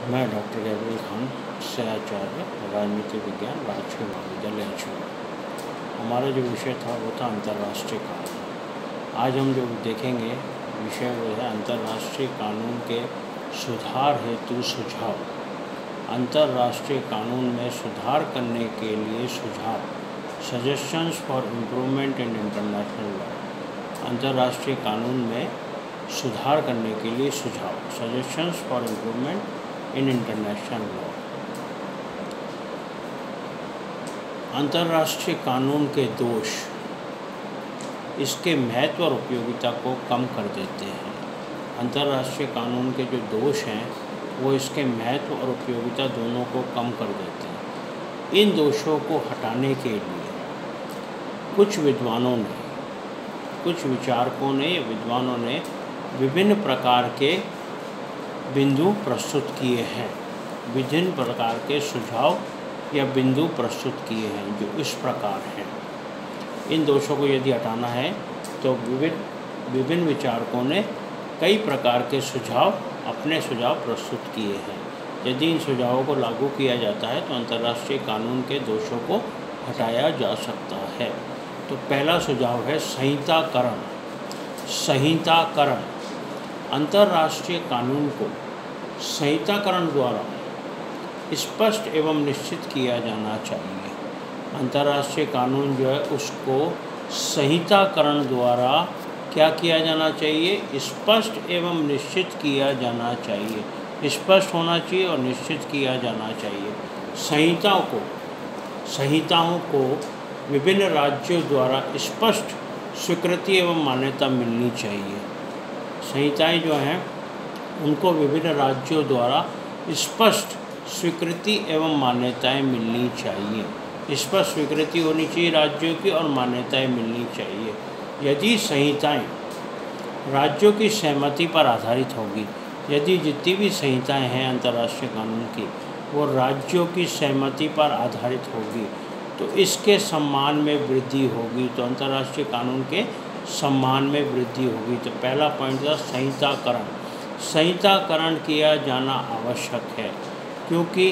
मैं doctor Gabriel Khan, सहआचार्य राजनीति विज्ञान, राजकीय महाविद्यालय अछूत। हमारा जो विषय था वो था अंतर्राष्ट्रीय कानून। आज हम जो देखेंगे विषय वो है अंतर्राष्ट्रीय कानून के सुधार हेतु सुझाव। अंतर्राष्ट्रीय कानून में सुधार करने के लिए सुझाव, suggestions for improvement in international law. अंतर्राष्ट्रीय कानून में सुधार करने के लिए सुझाव, suggestions for improvement in international law. अंतर्राष्ट्रीय कानून के दोष इसके महत्व और उपयोगिता को कम कर देते हैं। अंतर्राष्ट्रीय कानून के जो दोष हैं वो इसके महत्व और उपयोगिता दोनों को कम कर देते हैं। इन दोषों को हटाने के लिए कुछ विद्वानों ने, कुछ विचारकों ने, विद्वानों ने विभिन्न प्रकार के बिंदु प्रस्तुत किए हैं, विभिन्न प्रकार के सुझाव या बिंदु प्रस्तुत किए हैं जो इस प्रकार हैं। इन दोषों को यदि हटाना है तो विभिन्न विचारकों ने कई प्रकार के सुझाव, अपने सुझाव प्रस्तुत किए हैं। यदि इन सुझावों को लागू किया जाता है तो अंतर्राष्ट्रीय कानून के दोषों को हटाया जा सकता है। तो पहला सुझाव है संहिताकरण। संहिताकरण, अंतर्राष्ट्रीय कानून को संहिताकरण द्वारा स्पष्ट एवं निश्चित किया जाना चाहिए। अंतर्राष्ट्रीय कानून जो है उसको संहिताकरण द्वारा क्या किया जाना चाहिए? स्पष्ट एवं निश्चित किया जाना चाहिए। स्पष्ट होना चाहिए और निश्चित किया जाना चाहिए। संहिताओं को विभिन्न राज्यों द्वारा स्पष्ट स्वीकृति एवं मान्यता मिलनी चाहिए। संहिताएं जो हैं उनको विभिन्न राज्यों द्वारा स्पष्ट स्वीकृति एवं मान्यताएं मिलनी चाहिए। स्पष्ट स्वीकृति होनी चाहिए राज्यों की और मान्यताएं मिलनी चाहिए। यदि संहिताएं राज्यों की सहमति पर आधारित होगी, यदि जितनी भी संहिताएं हैं अंतर्राष्ट्रीय कानून की वो राज्यों की सहमति पर आधारित होगी तो इसके सम्मान में वृद्धि होगी, तो अंतर्राष्ट्रीय कानून के सम्मान में वृद्धि होगी। तो पहला पॉइंट था संहिताकरण। संहिताकरण किया जाना आवश्यक है क्योंकि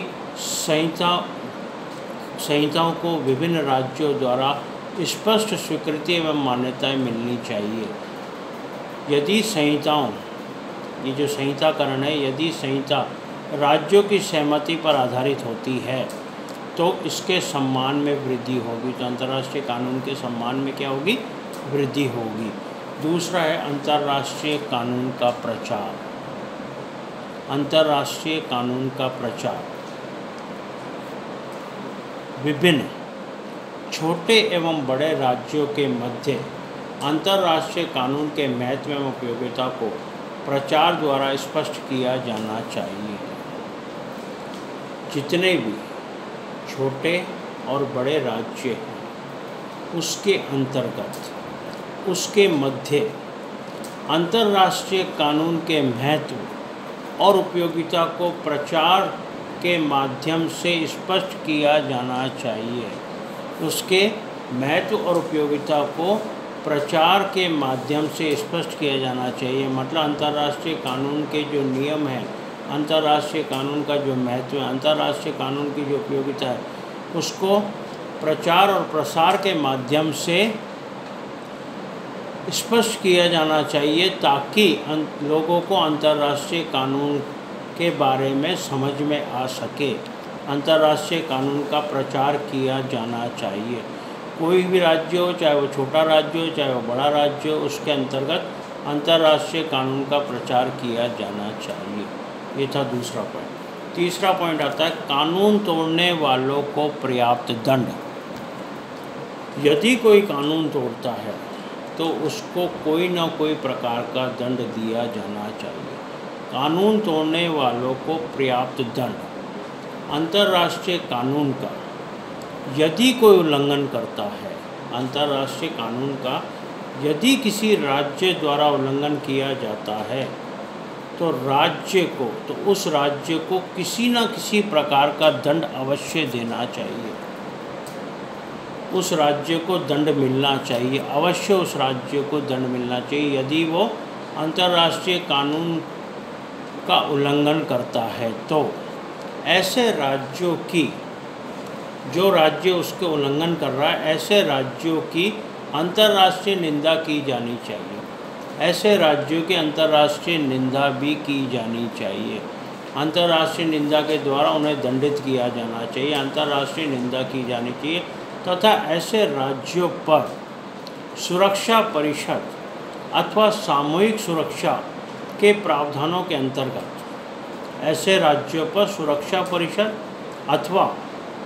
संहिताओं को विभिन्न राज्यों द्वारा स्पष्ट स्वीकृति एवं मान्यताएं मिलनी चाहिए। यदि संहिताओं, ये जो संहिताकरण है, यदि संहिता राज्यों की सहमति पर आधारित होती है तो इसके सम्मान में वृद्धि होगी। तो अंतर्राष्ट्रीय कानून के सम्मान में क्या होगी? वृद्धि होगी। दूसरा है अंतर्राष्ट्रीय कानून का प्रचार। अंतर्राष्ट्रीय कानून का प्रचार विभिन्न छोटे एवं बड़े राज्यों के मध्य अंतर्राष्ट्रीय कानून के महत्व एवं उपयोगिता को प्रचार द्वारा स्पष्ट किया जाना चाहिए। जितने भी छोटे और बड़े राज्य हैं उसके अंतर्गत, उसके मध्य अंतर्राष्ट्रीय कानून के महत्व और उपयोगिता को प्रचार के माध्यम से स्पष्ट किया जाना चाहिए। उसके महत्व और उपयोगिता को प्रचार के माध्यम से स्पष्ट किया जाना चाहिए। मतलब अंतर्राष्ट्रीय कानून के जो नियम हैं, अंतर्राष्ट्रीय कानून का जो महत्व है, अंतर्राष्ट्रीय कानून की जो उपयोगिता है, उसको प्रचार और प्रसार के माध्यम से स्पष्ट किया जाना चाहिए ताकि लोगों को अंतर्राष्ट्रीय कानून के बारे में समझ में आ सके। अंतर्राष्ट्रीय कानून का प्रचार किया जाना चाहिए। कोई भी राज्य हो, चाहे वो छोटा राज्य हो चाहे वो बड़ा राज्य हो, उसके अंतर्गत अंतर्राष्ट्रीय कानून का प्रचार किया जाना चाहिए। ये था दूसरा पॉइंट। तीसरा पॉइंट आता है कानून तोड़ने वालों को पर्याप्त दंड। यदि कोई कानून तोड़ता है तो उसको कोई ना कोई प्रकार का दंड दिया जाना चाहिए। कानून तोड़ने वालों को पर्याप्त दंड। अंतर्राष्ट्रीय कानून का यदि कोई उल्लंघन करता है, अंतर्राष्ट्रीय कानून का यदि किसी राज्य द्वारा उल्लंघन किया जाता है तो उस राज्य को किसी न किसी प्रकार का दंड अवश्य देना चाहिए। उस राज्य को दंड मिलना चाहिए, अवश्य उस राज्य को दंड मिलना चाहिए। यदि वो अंतर्राष्ट्रीय कानून का उल्लंघन करता है तो ऐसे राज्यों की, जो राज्य उसके उल्लंघन कर रहा है, ऐसे राज्यों की अंतर्राष्ट्रीय निंदा की जानी चाहिए। ऐसे राज्यों की अंतर्राष्ट्रीय निंदा भी की जानी चाहिए। अंतर्राष्ट्रीय निंदा के द्वारा उन्हें दंडित किया जाना चाहिए, अंतर्राष्ट्रीय निंदा की जानी चाहिए तथा ऐसे राज्यों पर सुरक्षा परिषद अथवा सामूहिक सुरक्षा के प्रावधानों के अंतर्गत, ऐसे राज्यों पर सुरक्षा परिषद अथवा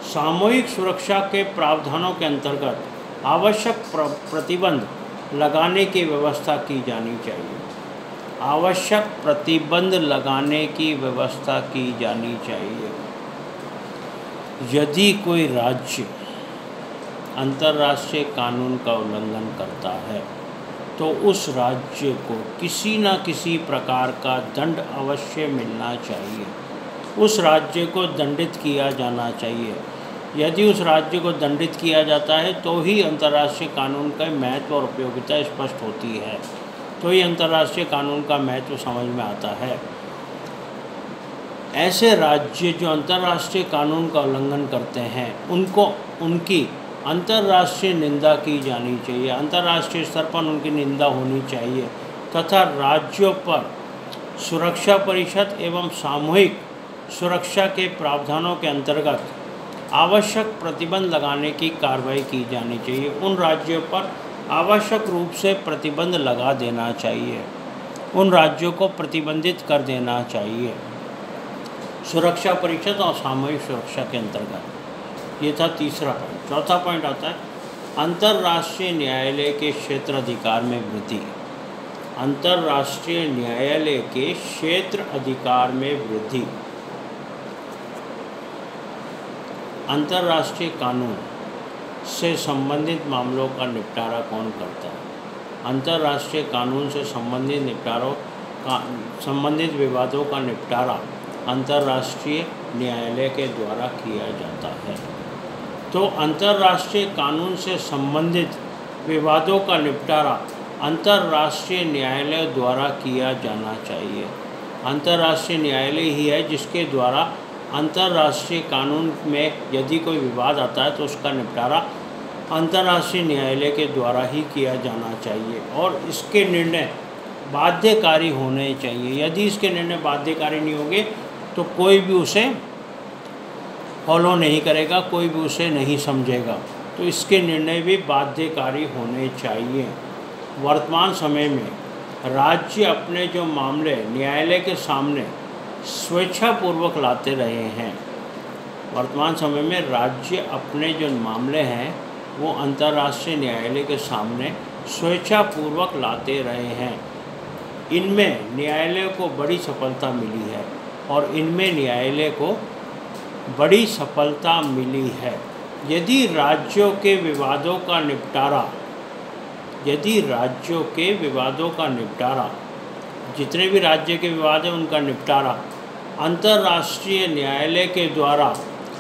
सामूहिक सुरक्षा के प्रावधानों के अंतर्गत आवश्यक प्रतिबंध लगाने की व्यवस्था की जानी चाहिए। आवश्यक प्रतिबंध लगाने की व्यवस्था की जानी चाहिए। यदि कोई राज्य अंतर्राष्ट्रीय कानून का उल्लंघन करता है तो उस राज्य को किसी न किसी प्रकार का दंड अवश्य मिलना चाहिए। उस राज्य को दंडित किया जाना चाहिए। यदि उस राज्य को दंडित किया जाता है तो ही अंतर्राष्ट्रीय कानून का महत्व और उपयोगिता स्पष्ट होती है, तो ही अंतर्राष्ट्रीय कानून का महत्व समझ में आता है। ऐसे राज्य जो अंतर्राष्ट्रीय कानून का उल्लंघन करते हैं उनको उनकी अंतर्राष्ट्रीय निंदा की जानी चाहिए, अंतर्राष्ट्रीय स्तर पर उनकी निंदा होनी चाहिए तथा राज्यों पर सुरक्षा परिषद एवं सामूहिक सुरक्षा के प्रावधानों के अंतर्गत आवश्यक प्रतिबंध लगाने की कार्रवाई की जानी चाहिए। उन राज्यों पर आवश्यक रूप से प्रतिबंध लगा देना चाहिए, उन राज्यों को प्रतिबंधित कर देना चाहिए सुरक्षा परिषद और सामूहिक सुरक्षा के अंतर्गत। ये था तीसरा पॉइंट। चौथा पॉइंट आता है अंतर्राष्ट्रीय न्यायालय के क्षेत्र अधिकार में वृद्धि। अंतर्राष्ट्रीय न्यायालय के क्षेत्र अधिकार में वृद्धि। अंतर्राष्ट्रीय कानून से संबंधित मामलों का निपटारा कौन करता है? अंतर्राष्ट्रीय कानून से संबंधित विवादों का निपटारा अंतर्राष्ट्रीय न्यायालय के द्वारा किया जाता है। तो अंतर्राष्ट्रीय कानून से संबंधित विवादों का निपटारा अंतर्राष्ट्रीय न्यायालय द्वारा किया जाना चाहिए। अंतर्राष्ट्रीय न्यायालय ही है जिसके द्वारा अंतर्राष्ट्रीय कानून में यदि कोई विवाद आता है तो उसका निपटारा अंतर्राष्ट्रीय न्यायालय के द्वारा ही किया जाना चाहिए और इसके निर्णय बाध्यकारी होने चाहिए। यदि इसके निर्णय बाध्यकारी नहीं होंगे तो कोई भी उसे फॉलो नहीं करेगा, कोई भी उसे नहीं समझेगा, तो इसके निर्णय भी बाध्यकारी होने चाहिए। वर्तमान समय में राज्य अपने जो मामले न्यायालय के सामने स्वेच्छापूर्वक लाते रहे हैं, वर्तमान समय में राज्य अपने जो मामले हैं वो अंतर्राष्ट्रीय न्यायालय के सामने स्वेच्छापूर्वक लाते रहे हैं। इनमें न्यायालय को बड़ी सफलता मिली है और इनमें न्यायालय को बड़ी सफलता मिली है। यदि राज्यों के विवादों का निपटारा जितने भी राज्य के विवाद हैं उनका निपटारा अंतर्राष्ट्रीय न्यायालय के द्वारा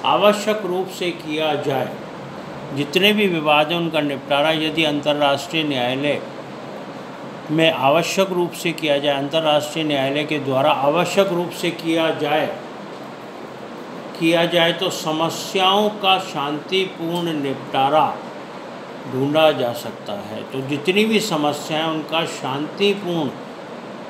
आवश्यक रूप से किया जाए, जितने भी विवाद हैं उनका निपटारा यदि अंतर्राष्ट्रीय न्यायालय में आवश्यक रूप से किया जाए, अंतर्राष्ट्रीय न्यायालय के द्वारा आवश्यक रूप से किया जाए तो समस्याओं का शांतिपूर्ण निपटारा ढूंढा जा सकता है। तो जितनी भी समस्याएं उनका शांतिपूर्ण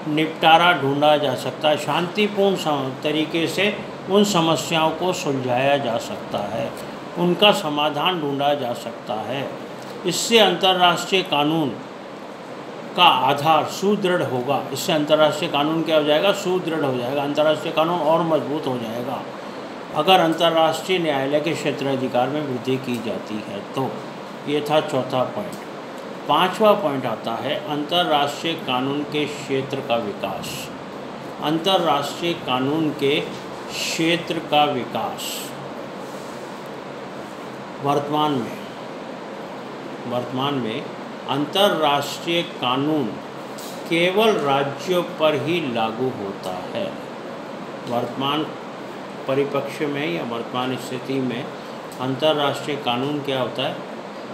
निपटारा ढूंढा जा सकता है, शांतिपूर्ण तरीके से उन समस्याओं को सुलझाया जा सकता है, उनका समाधान ढूंढा जा सकता है। इससे अंतर्राष्ट्रीय कानून का आधार सुदृढ़ होगा। इससे अंतर्राष्ट्रीय कानून क्या हो जाएगा? सुदृढ़ हो जाएगा। अंतर्राष्ट्रीय कानून और मजबूत हो जाएगा अगर अंतर्राष्ट्रीय न्यायालय के क्षेत्राधिकार में वृद्धि की जाती है तो। ये था चौथा पॉइंट। पांचवा पॉइंट आता है अंतर्राष्ट्रीय कानून के क्षेत्र का विकास। अंतर्राष्ट्रीय कानून के क्षेत्र का विकास। वर्तमान में अंतर्राष्ट्रीय कानून केवल राज्यों पर ही लागू होता है। वर्तमान परिप्रेक्ष्य में या वर्तमान स्थिति में अंतर्राष्ट्रीय कानून क्या होता है?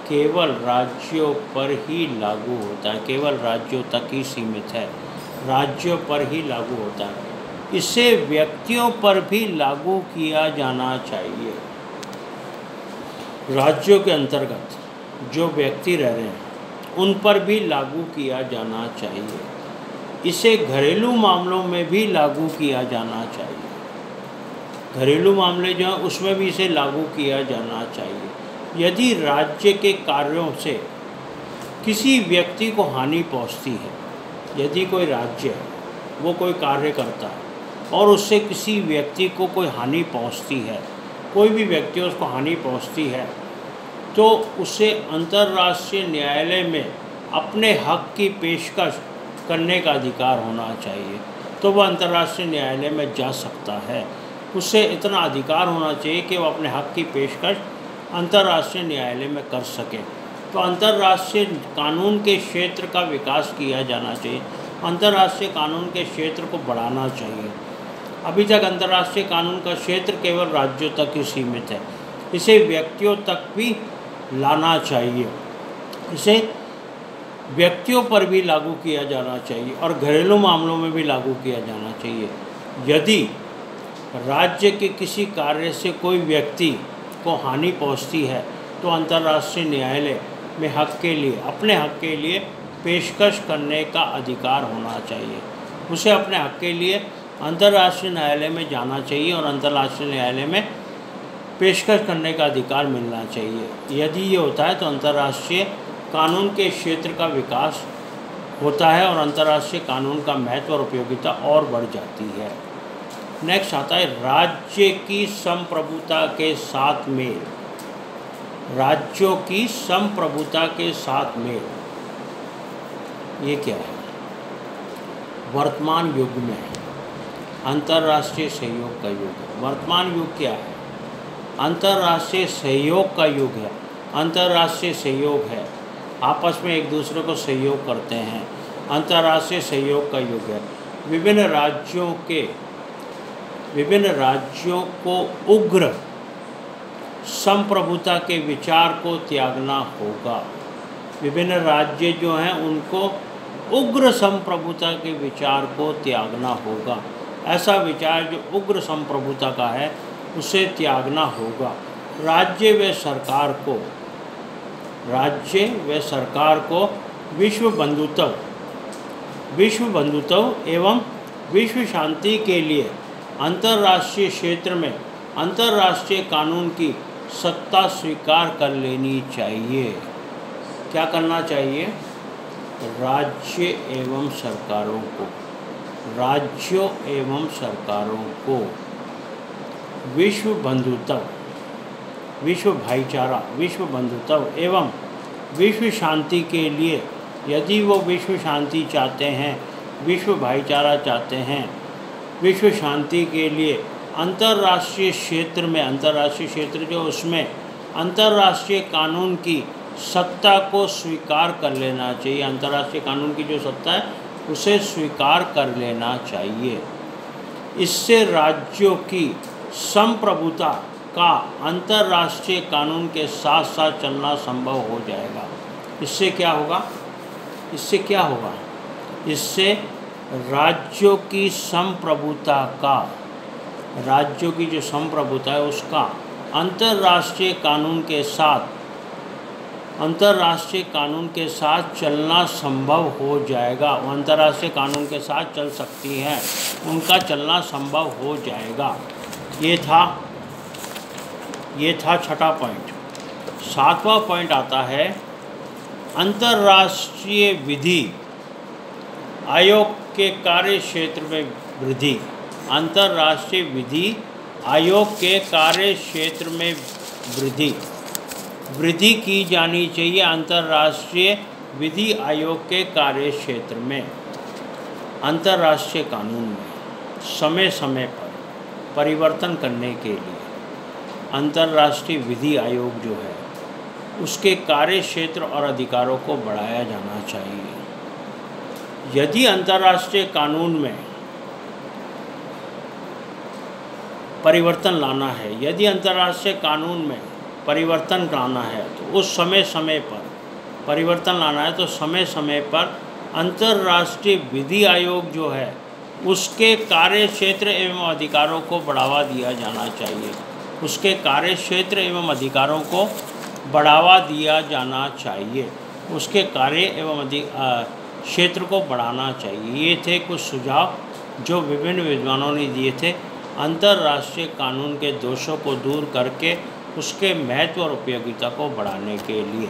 केवल राज्यों पर ही लागू होता है, केवल राज्यों तक ही सीमित है, राज्यों पर ही लागू होता है। इसे व्यक्तियों पर भी लागू किया जाना चाहिए। राज्यों के अंतर्गत जो व्यक्ति रह रहे हैं उन पर भी लागू किया जाना चाहिए। इसे घरेलू मामलों में भी लागू किया जाना चाहिए। घरेलू मामले जो हैं उसमें भी इसे लागू किया जाना चाहिए। यदि राज्य के कार्यों से किसी व्यक्ति को हानि पहुंचती है, यदि कोई राज्य है वो कोई कार्य करता है और उससे किसी व्यक्ति को कोई हानि पहुंचती है, कोई भी व्यक्ति उसको हानि पहुंचती है, तो उसे अंतर्राष्ट्रीय न्यायालय में अपने हक की पेशकश करने का अधिकार होना चाहिए। तो वह अंतर्राष्ट्रीय न्यायालय में जा सकता है। उसे इतना अधिकार होना चाहिए कि वह अपने हक की पेशकश अंतर्राष्ट्रीय न्यायालय में कर सके। तो अंतर्राष्ट्रीय कानून के क्षेत्र का विकास किया जाना चाहिए। अंतर्राष्ट्रीय कानून के क्षेत्र को बढ़ाना चाहिए। अभी तक अंतर्राष्ट्रीय कानून का क्षेत्र केवल राज्यों तक ही सीमित है। इसे व्यक्तियों तक भी लाना चाहिए। इसे व्यक्तियों पर भी लागू किया जाना चाहिए और घरेलू मामलों में भी लागू किया जाना चाहिए। यदि राज्य के किसी कार्य से कोई व्यक्ति को हानि पहुंचती है तो अंतर्राष्ट्रीय न्यायालय में हक के लिए, अपने हक के लिए पेशकश करने का अधिकार होना चाहिए। उसे अपने हक के लिए अंतर्राष्ट्रीय न्यायालय में जाना चाहिए और अंतर्राष्ट्रीय न्यायालय में पेशकश करने का अधिकार मिलना चाहिए। यदि ये होता है तो अंतर्राष्ट्रीय कानून के क्षेत्र का विकास होता है और अंतर्राष्ट्रीय कानून का महत्व और उपयोगिता और बढ़ जाती है। नेक्स्ट आता है राज्य की संप्रभुता के साथ मेल। राज्यों की संप्रभुता के साथ मेल, ये क्या है? वर्तमान युग में अंतर्राष्ट्रीय सहयोग का युग है। वर्तमान युग क्या है? अंतर्राष्ट्रीय सहयोग का युग है। अंतर्राष्ट्रीय सहयोग है, आपस में एक दूसरे को सहयोग करते हैं। अंतर्राष्ट्रीय सहयोग का युग है। विभिन्न राज्यों को उग्र संप्रभुता के विचार को त्यागना होगा। विभिन्न राज्य जो हैं उनको उग्र संप्रभुता के विचार को त्यागना होगा। ऐसा विचार जो उग्र संप्रभुता का है उसे त्यागना होगा। राज्य व सरकार को विश्व बंधुत्व एवं विश्व शांति के लिए अंतर्राष्ट्रीय क्षेत्र में अंतर्राष्ट्रीय कानून की सत्ता स्वीकार कर लेनी चाहिए। क्या करना चाहिए? राज्यों एवं सरकारों को विश्व बंधुत्व, विश्व भाईचारा, विश्व बंधुत्व एवं विश्व शांति के लिए, यदि वो विश्व शांति चाहते हैं, विश्व भाईचारा चाहते हैं, विश्व शांति के लिए अंतर्राष्ट्रीय क्षेत्र में, अंतर्राष्ट्रीय क्षेत्र जो उसमें अंतर्राष्ट्रीय कानून की सत्ता को स्वीकार कर लेना चाहिए। अंतर्राष्ट्रीय कानून की जो सत्ता है उसे स्वीकार कर लेना चाहिए। इससे राज्यों की संप्रभुता का अंतर्राष्ट्रीय कानून के साथ साथ चलना संभव हो जाएगा। इससे क्या होगा? इससे राज्यों की संप्रभुता का, राज्यों की जो संप्रभुता है उसका अंतर्राष्ट्रीय कानून के साथ चलना संभव हो जाएगा। वो अंतर्राष्ट्रीय कानून के साथ चल सकती हैं, उनका चलना संभव हो जाएगा। ये था छठा पॉइंट। सातवां पॉइंट आता है अंतर्राष्ट्रीय विधि आयोग के कार्य क्षेत्र में वृद्धि। अंतर्राष्ट्रीय विधि आयोग के कार्य क्षेत्र में वृद्धि की जानी चाहिए। अंतर्राष्ट्रीय विधि आयोग के कार्य क्षेत्र में अंतर्राष्ट्रीय कानून में समय समय पर परिवर्तन करने के लिए अंतर्राष्ट्रीय विधि आयोग जो है उसके कार्य क्षेत्र और अधिकारों को बढ़ाया जाना चाहिए। यदि अंतर्राष्ट्रीय कानून में परिवर्तन लाना है, यदि अंतर्राष्ट्रीय कानून में परिवर्तन लाना है तो उस समय पर परिवर्तन लाना है तो समय समय पर अंतर्राष्ट्रीय विधि आयोग जो है उसके कार्य क्षेत्र एवं अधिकारों को बढ़ावा दिया जाना चाहिए। उसके कार्य क्षेत्र एवं अधिकारों को बढ़ावा दिया जाना चाहिए। उसके कार्य एवं क्षेत्र को बढ़ाना चाहिए। ये थे कुछ सुझाव जो विभिन्न विद्वानों ने दिए थे अंतर्राष्ट्रीय कानून के दोषों को दूर करके उसके महत्व और उपयोगिता को बढ़ाने के लिए।